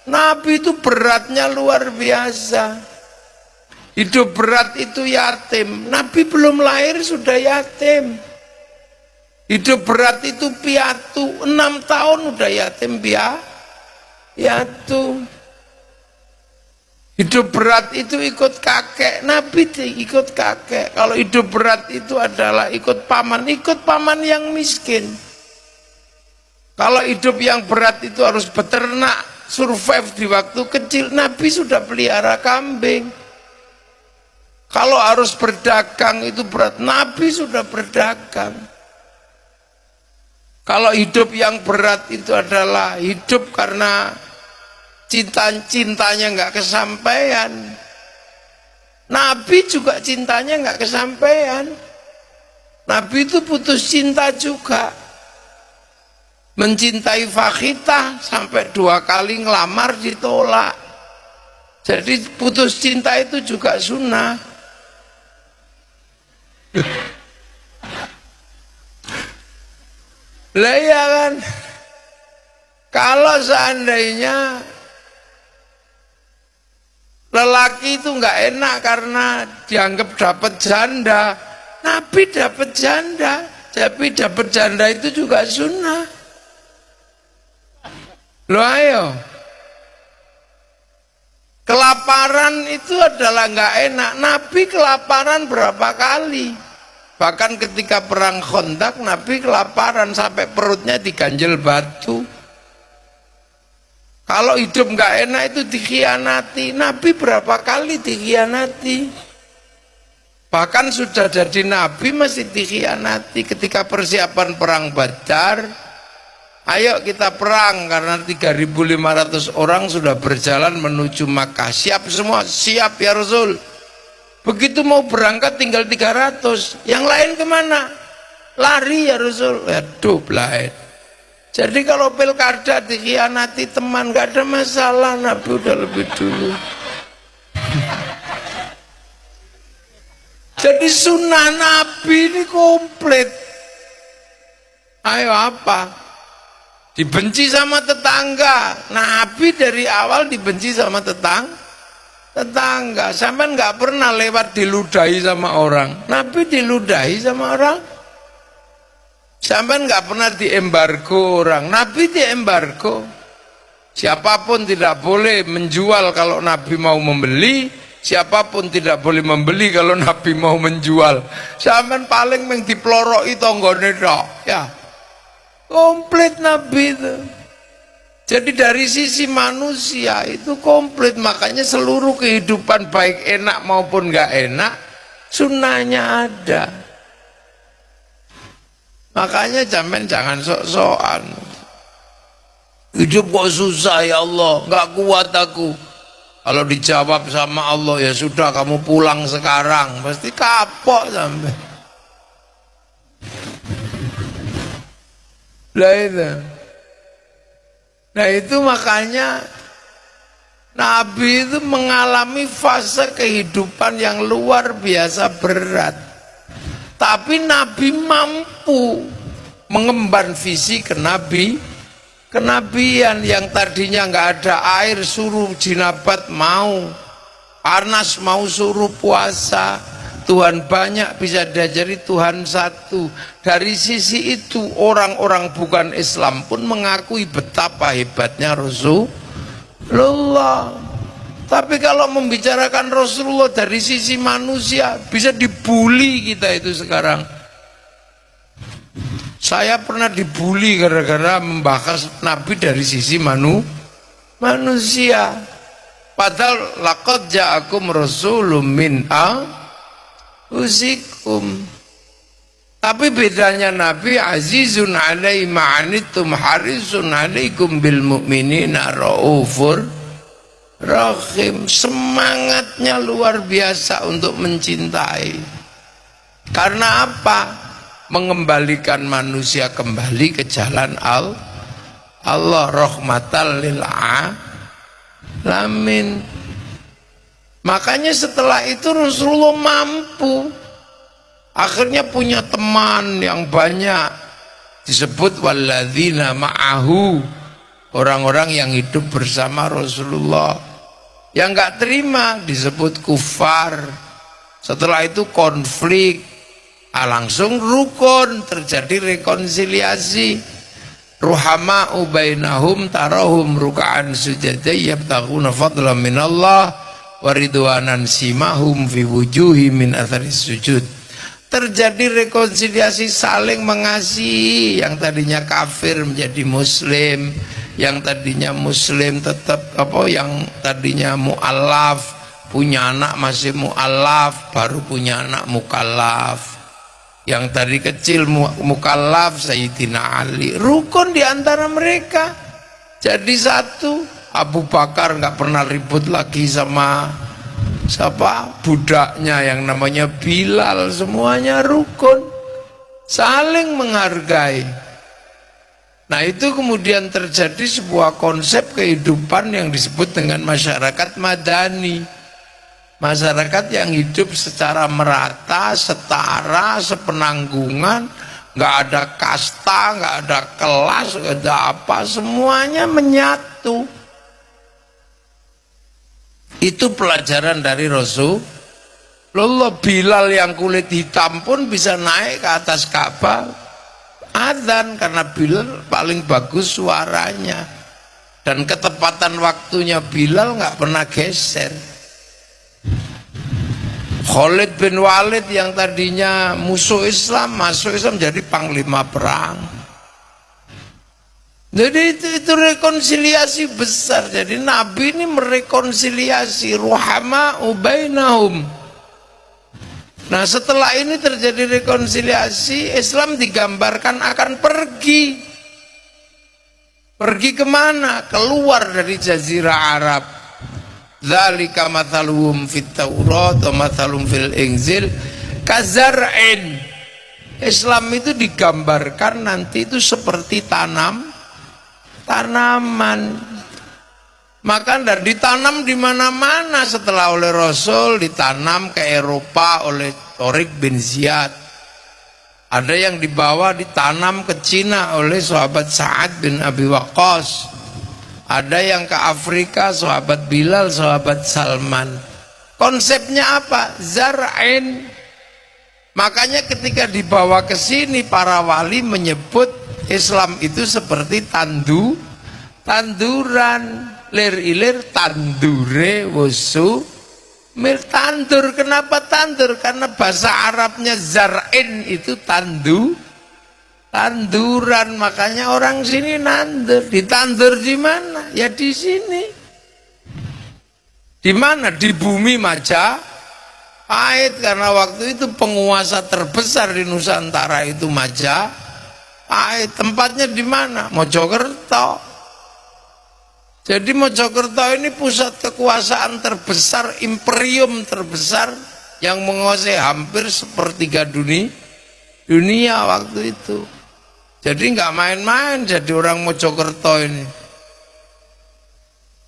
Nabi itu beratnya luar biasa. Hidup berat itu yatim. Nabi belum lahir sudah yatim. Hidup berat itu piatu. 6 tahun udah yatim piatu. Hidup berat itu ikut kakek. Nabi ikut kakek. Kalau hidup berat itu adalah ikut paman yang miskin. Kalau hidup yang berat itu harus beternak, survive di waktu kecil. Nabi sudah pelihara kambing. Kalau harus berdagang itu berat. Nabi sudah berdagang. Kalau hidup yang berat itu adalah hidup karena cintanya nggak kesampaian. Nabi juga cintanya nggak kesampaian. Nabi itu putus cinta juga. Mencintai Fakhitah sampai 2 kali ngelamar ditolak. Jadi putus cinta itu juga sunnah. Lah ya kan, kalau seandainya lelaki itu nggak enak karena dianggap dapat janda, Nabi dapat janda, tapi dapat janda itu juga sunnah. Loh ayo, kelaparan itu adalah nggak enak. Nabi kelaparan berapa kali? Bahkan ketika perang Khandaq, Nabi kelaparan sampai perutnya diganjel batu. Kalau hidup nggak enak itu dikhianati. Nabi berapa kali dikhianati? Bahkan sudah jadi Nabi masih dikhianati. Ketika persiapan perang Badar, ayo kita perang karena 3.500 orang sudah berjalan menuju Makkah. Siap semua? Siap ya Rasul. Begitu mau berangkat tinggal 300. Yang lain kemana? Lari ya Rasul. Aduh lain. Jadi kalau pilkada dikhianati teman gak ada masalah. Nabi udah lebih dulu. Jadi sunnah Nabi ini komplit. Ayo apa? Dibenci sama tetangga. Nabi dari awal dibenci sama tetangga. Sampai nggak pernah lewat diludahi sama orang. Nabi diludahi sama orang. Sampai nggak pernah diembargo orang. Nabi diembargo. Siapapun tidak boleh menjual kalau Nabi mau membeli. Siapapun tidak boleh membeli kalau Nabi mau menjual. Sampai paling meng diploroi tonggone tok. Ya, komplit Nabi itu. Jadi dari sisi manusia itu komplit. Makanya seluruh kehidupan baik enak maupun gak enak, sunnahnya ada. Makanya jangan sok-sokan. Hidup kok susah ya Allah, gak kuat aku. Kalau dijawab sama Allah, ya sudah kamu pulang sekarang. Pasti kapok sampai. Lah itu. Nah itu makanya Nabi itu mengalami fase kehidupan yang luar biasa berat. Tapi Nabi mampu mengemban visi kenabian yang tadinya nggak ada air suruh jinabat mau, panas mau suruh puasa. Tuhan banyak bisa diajari, Tuhan satu. Dari sisi itu orang-orang bukan Islam pun mengakui betapa hebatnya Rasulullah. Tapi kalau membicarakan Rasulullah dari sisi manusia, bisa dibully kita itu sekarang. Saya pernah dibully gara-gara membahas Nabi dari sisi manusia. Padahal laqad ja'akum rasulun min usikum. Tapi bedanya Nabi azizun alaihi ma'anittum harisun alaikum bil mu'minina raufur rahim. Semangatnya luar biasa untuk mencintai. Karena apa? Mengembalikan manusia kembali ke jalan Allah, rahmatan lil alamin. Makanya setelah itu Rasulullah mampu akhirnya punya teman yang banyak, disebut walladzina ma'ahu, orang-orang yang hidup bersama Rasulullah. Yang nggak terima disebut kufar. Setelah itu konflik, langsung rukun, terjadi rekonsiliasi. Ruhama'u bainahum tarahum ruka'an sujada yabtaghuna fadlan minallah wa ridwanan simahum fi wujuhi min atharis sujud. Terjadi rekonsiliasi, saling mengasihi. Yang tadinya kafir menjadi muslim, yang tadinya muslim tetap yang tadinya mu'alaf, punya anak masih mu'alaf, baru punya anak mukallaf. Yang tadi kecil mukallaf Sayyidina Ali, rukun di antara mereka jadi satu. Abu Bakar nggak pernah ribut lagi sama siapa budaknya yang namanya Bilal, semuanya rukun, saling menghargai. Nah itu kemudian terjadi sebuah konsep kehidupan yang disebut dengan masyarakat madani. Masyarakat yang hidup secara merata, setara, sepenanggungan, nggak ada kasta, nggak ada kelas, nggak ada apa, semuanya menyatu. Itu pelajaran dari Rasulullah. Bilal yang kulit hitam pun bisa naik ke atas Ka'bah adzan, karena Bilal paling bagus suaranya, dan ketepatan waktunya Bilal nggak pernah geser. Khalid bin Walid yang tadinya musuh Islam, masuk Islam jadi panglima perang. Jadi itu rekonsiliasi besar. Jadi Nabi ini merekonsiliasi, ruhama'u bainahum. Nah setelah ini terjadi rekonsiliasi, Islam digambarkan akan pergi. Pergi kemana? Keluar dari Jazirah Arab. Dzalika mathaluhum fit Taurat wa mathalum fil Injil kazar'in. Islam itu digambarkan nanti itu seperti tanaman. Maka ditanam di mana-mana setelah oleh Rasul, ditanam ke Eropa oleh Tariq bin Ziyad. Ada yang dibawa ditanam ke Cina oleh sahabat Sa'ad bin Abi Waqqas. Ada yang ke Afrika, sahabat Bilal, sahabat Salman. Konsepnya apa? Zar'in. Makanya ketika dibawa ke sini, para wali menyebut Islam itu seperti tanduran. Lir-ilir tandure wusu mil tandur. Kenapa tandur? Karena bahasa Arabnya zar'in itu tanduran, makanya orang sini nandur. Ditandur di mana? Ya di sini. Di mana? Di bumi Majapahit, karena waktu itu penguasa terbesar di Nusantara itu Majapahit. Tempatnya di mana? Mojokerto. Jadi Mojokerto ini pusat kekuasaan terbesar, imperium terbesar yang menguasai hampir sepertiga dunia waktu itu. Jadi nggak main-main jadi orang Mojokerto ini.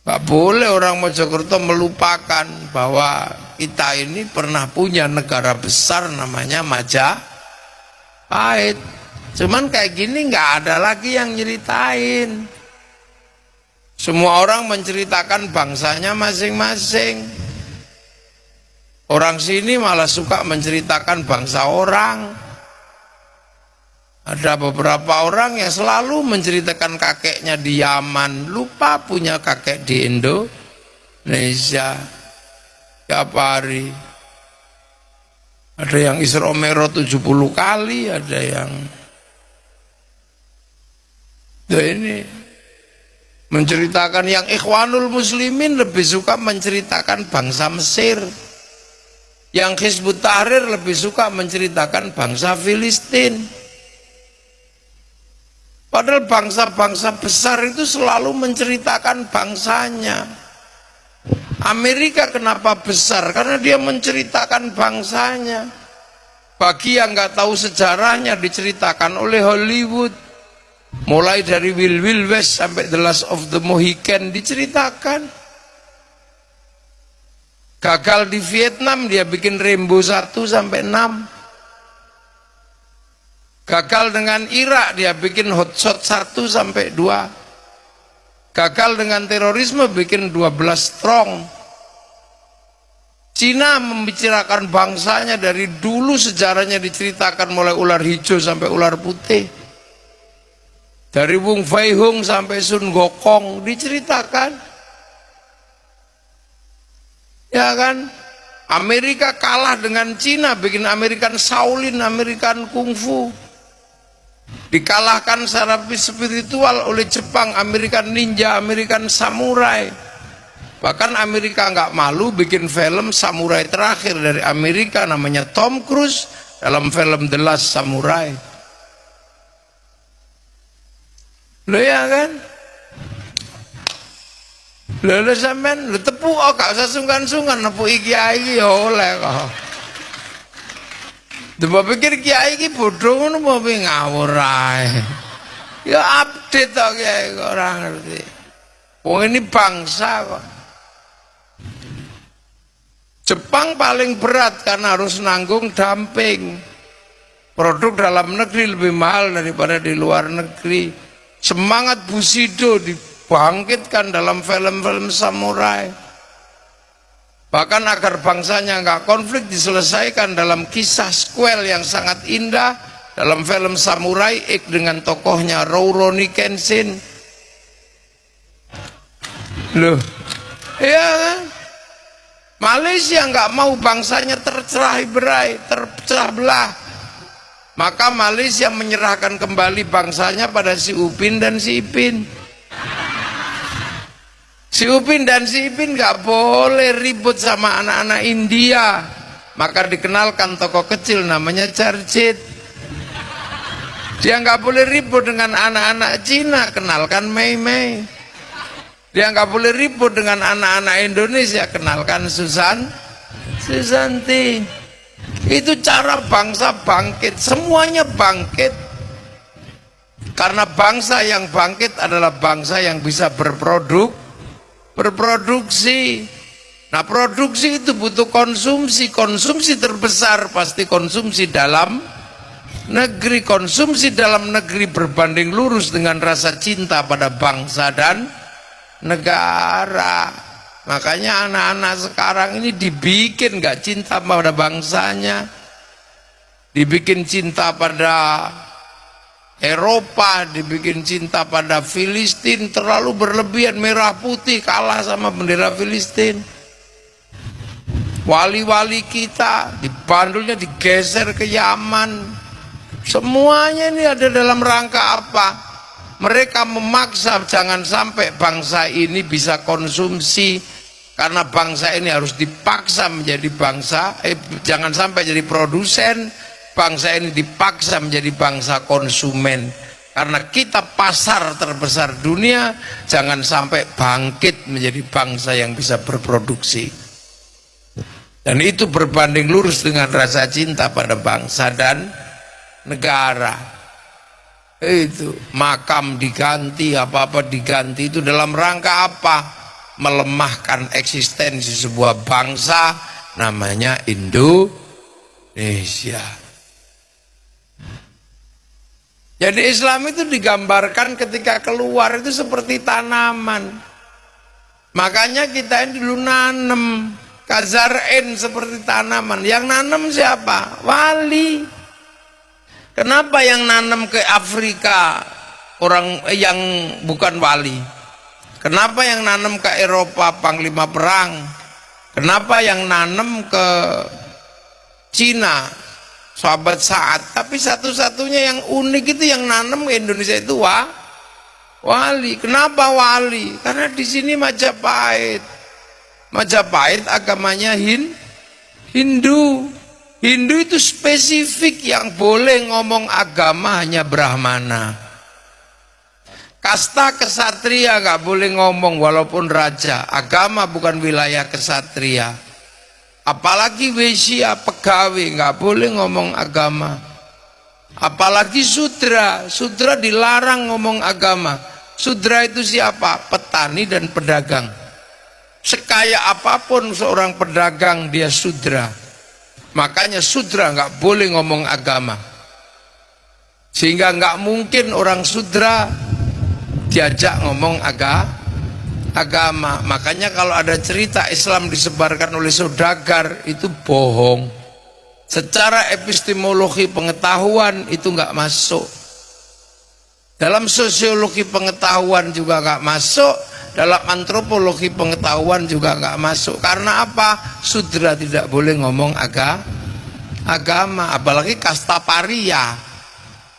Nggak boleh orang Mojokerto melupakan bahwa kita ini pernah punya negara besar namanya Majapahit. Cuman kayak gini nggak ada lagi yang nyeritain. Semua orang menceritakan bangsanya masing-masing. Orang sini malah suka menceritakan bangsa orang. Ada beberapa orang yang selalu menceritakan kakeknya di Yaman, lupa punya kakek di Indonesia. Tiap hari ada yang Isra Mi'raj 70 kali, ada yang ini menceritakan. Yang Ikhwanul Muslimin lebih suka menceritakan bangsa Mesir. Yang Hizbut Tahrir lebih suka menceritakan bangsa Filistin. Padahal bangsa-bangsa besar itu selalu menceritakan bangsanya. Amerika kenapa besar? Karena dia menceritakan bangsanya. Bagi yang nggak tahu sejarahnya, diceritakan oleh Hollywood. Mulai dari Wild West sampai The Last of the Mohican diceritakan. Gagal di Vietnam, dia bikin Rambo 1 sampai 6. Gagal dengan Irak, dia bikin Hot Shot 1 sampai 2. Gagal dengan terorisme bikin 12 strong. Cina membicarakan bangsanya dari dulu, sejarahnya diceritakan mulai ular hijau sampai ular putih. Dari Wung Fei Hung sampai Sun Gokong diceritakan. Ya kan? Amerika kalah dengan Cina, bikin American Shaolin, American Kungfu. Dikalahkan secara spiritual oleh Jepang, American Ninja, American Samurai. Bahkan Amerika nggak malu bikin film samurai terakhir dari Amerika, namanya Tom Cruise, dalam film The Last Samurai. Loh ya kan? Loh sampean lo tepuk, oh gak usah sungkan-sungkan nepuki kiai iki ya oleh kok. Coba pikir kiai iki bodoh ngono apa ngawur ae. Ya update tok kiai kok ora ngerti. Wong ini bangsa kok. Jepang paling berat karena harus nanggung dumping. Produk dalam negeri lebih mahal daripada di luar negeri. Semangat Bushido dibangkitkan dalam film-film samurai. Bahkan agar bangsanya nggak konflik diselesaikan dalam kisah sequel yang sangat indah dalam film Samurai X dengan tokohnya Rurouni Kenshin. Loh, ya kan? Malaysia nggak mau bangsanya tercerah berai, terpecah belah. Maka Malaysia menyerahkan kembali bangsanya pada si Upin dan si Ipin. Si Upin dan si Ipin nggak boleh ribut sama anak-anak India. Maka dikenalkan tokoh kecil namanya Charjit. Dia nggak boleh ribut dengan anak-anak Cina, kenalkan Mei Mei. Dia nggak boleh ribut dengan anak-anak Indonesia, kenalkan Susanti. Itu cara bangsa bangkit, semuanya bangkit. Karena bangsa yang bangkit adalah bangsa yang bisa berproduksi. Nah, produksi itu butuh konsumsi. Konsumsi terbesar pasti konsumsi dalam negeri. Konsumsi dalam negeri berbanding lurus dengan rasa cinta pada bangsa dan negara. Makanya anak-anak sekarang ini dibikin gak cinta pada bangsanya, dibikin cinta pada Eropa, dibikin cinta pada Filistin. Terlalu berlebihan, merah putih kalah sama bendera Filistin. Wali-wali kita dibandulnya digeser ke Yaman. Semuanya ini ada dalam rangka apa? Mereka memaksa jangan sampai bangsa ini bisa konsumsi, karena bangsa ini harus dipaksa menjadi bangsa, jangan sampai jadi produsen, bangsa ini dipaksa menjadi bangsa konsumen. Karena kita pasar terbesar dunia, jangan sampai bangkit menjadi bangsa yang bisa berproduksi. Dan itu berbanding lurus dengan rasa cinta pada bangsa dan negara. Itu makam diganti, apa-apa diganti, itu dalam rangka apa? Melemahkan eksistensi sebuah bangsa namanya Indonesia. Jadi Islam itu digambarkan ketika keluar itu seperti tanaman. Makanya kita ini dulu nanem kazar'in seperti tanaman. Yang nanam siapa? Wali. Kenapa yang nanam ke Afrika orang yang bukan wali? Kenapa yang nanam ke Eropa panglima perang? Kenapa yang nanam ke Cina sahabat Sa'ad? Tapi satu-satunya yang unik itu yang nanam ke Indonesia itu wali. Kenapa wali? Karena di sini Majapahit. Majapahit agamanya Hindu. Hindu itu spesifik, yang boleh ngomong agama hanya Brahmana. Kasta kesatria gak boleh ngomong walaupun raja. Agama bukan wilayah kesatria. Apalagi Wesya, pegawai, gak boleh ngomong agama. Apalagi sudra. Sudra dilarang ngomong agama. Sudra itu siapa? Petani dan pedagang. Sekaya apapun seorang pedagang, dia sudra. Makanya sudra nggak boleh ngomong agama. Sehingga nggak mungkin orang sudra diajak ngomong agama. Makanya kalau ada cerita Islam disebarkan oleh saudagar itu bohong. Secara epistemologi pengetahuan itu nggak masuk. Dalam sosiologi pengetahuan juga nggak masuk. Dalam antropologi pengetahuan juga nggak masuk. Karena apa? Sudra tidak boleh ngomong agama, apalagi kasta paria.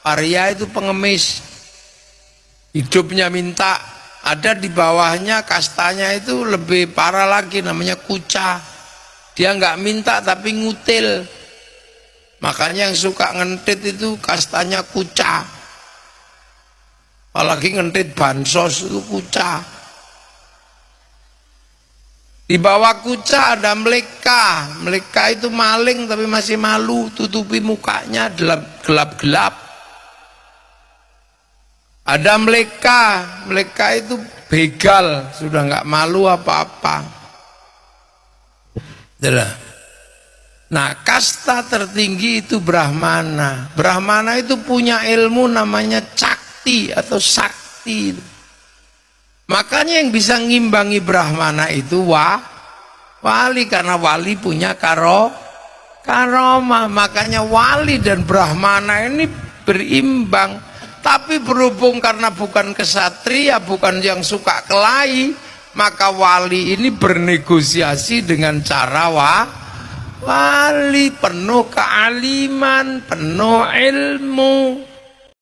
Paria itu pengemis, hidupnya minta. Ada di bawahnya kastanya itu lebih parah lagi, namanya kuca. Dia nggak minta tapi ngutil. Makanya yang suka ngentit itu kastanya kuca. Apalagi ngentit bansos itu kuca. Di bawah kuca ada meleka. Meleka itu maling tapi masih malu, tutupi mukanya gelap-gelap. Ada meleka. Meleka itu begal, sudah nggak malu apa-apa. Nah, kasta tertinggi itu Brahmana. Brahmana itu punya ilmu namanya cakti atau sakti. Makanya yang bisa ngimbangi Brahmana itu wali, karena wali punya karomah. Makanya wali dan Brahmana ini berimbang. Tapi berhubung karena bukan kesatria, bukan yang suka kelahi, maka wali ini bernegosiasi dengan cara wali penuh kealiman, penuh ilmu.